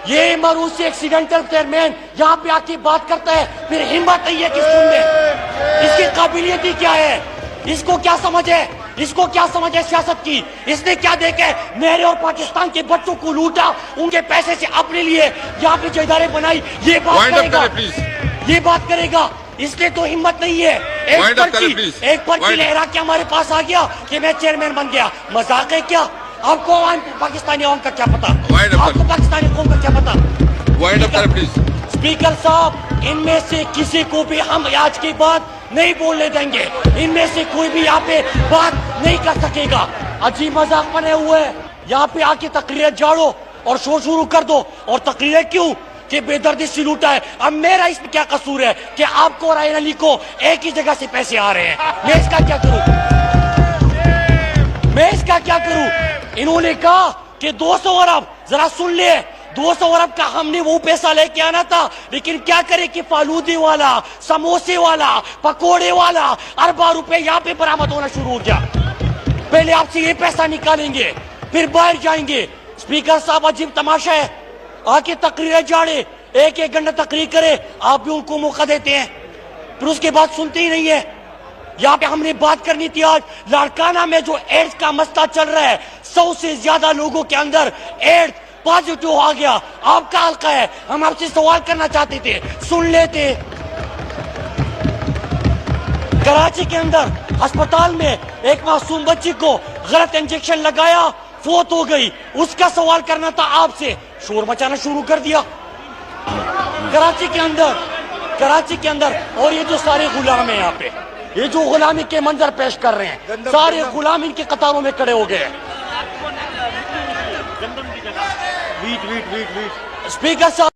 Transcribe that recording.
یہ مروسی accidental chairman یہاں پہ آ کے بات کرتا ہے، پھر ہمت نہیں ہے کہ سن لے. اس کی قابلیت ہی کیا ہے؟ اس کو کیا سمجھ ہے؟ اس کو کیا سمجھ ہے سیاست کی؟ اس نے کیا دیکھا ہے؟ میرے اور پاکستان کے بچوں کو لوٹا، ان کے پیسے سے اپنے لیے یہاں پہ جو ادارے بنائی، یہ بات کرے گا، یہ بات کرے گا. اس لیے تو ہمت نہیں ہے. ایک پرچی لہرا کے ہمارے پاس آ گیا کہ میں چیئرمین بن گیا. مذاق ہے کیا؟ آپ کو پاکستانی عوام کا کیا پتا؟ آپ کو پاکستانی قوم کا کیا پتا؟ اسپیکر صاحب، ان میں سے کسی کو بھی ہم آج کی بات نہیں بولنے دیں گے. ان میں سے کوئی بھی یہاں پہ بات نہیں کر سکے گا. عجیب مذاق بنے ہوئے ہیں. یہاں پہ آ کے تقریر جاڑو اور شور شروع کر دو. اور تقریر کیوں؟ کہ بے دردی سے لوٹا ہے. اب میرا اس میں کیا قصور ہے کہ آپ کو اور عین علی کو ایک ہی جگہ سے پیسے آ رہے ہیں؟ میں اس کا کیا کروں؟ میں اس کا کیا کروں؟ انہوں نے کہا کہ 200 ارب. ذرا سن لے، 200 ارب کا ہم نے وہ پیسہ لے کے آنا تھا، لیکن کیا کرے کہ فالودے والا، سموسے والا، پکوڑے والا اربا روپے یہاں پہ برآمد ہونا شروع ہو گیا. پہلے آپ سے یہ پیسہ نکالیں گے، پھر باہر جائیں گے. اسپیکر صاحب، عجیب تماشا ہے. آ کے تقریر جاڑے، ایک گھنٹہ تقریر کرے، آپ بھی ان کو موقع دیتے ہیں، پھر اس کے بعد سنتے ہی نہیں ہے. یہاں پہ ہم نے بات کرنی تھی آج لاڑکانہ میں جو ایڈز کا مسئلہ چل رہا ہے. 100 سے زیادہ لوگوں کے اندر ایڈز پازیٹیو آ گیا. آپ کا حلقہ ہے، ہم آپ سے سوال کرنا چاہتے تھے، سن لیتے. کراچی کے اندر ہسپتال میں ایک معصوم بچی کو غلط انجیکشن لگایا، فوت ہو گئی. اس کا سوال کرنا تھا آپ سے، شور مچانا شروع کر دیا کراچی کے اندر. اور یہ جو سارے غلام ہیں یہاں پہ، یہ جو غلامی کے منظر پیش کر رہے ہیں، سارے غلام ان کی قطاروں میں کھڑے ہو گئے ہیں. اسپیکر صاحب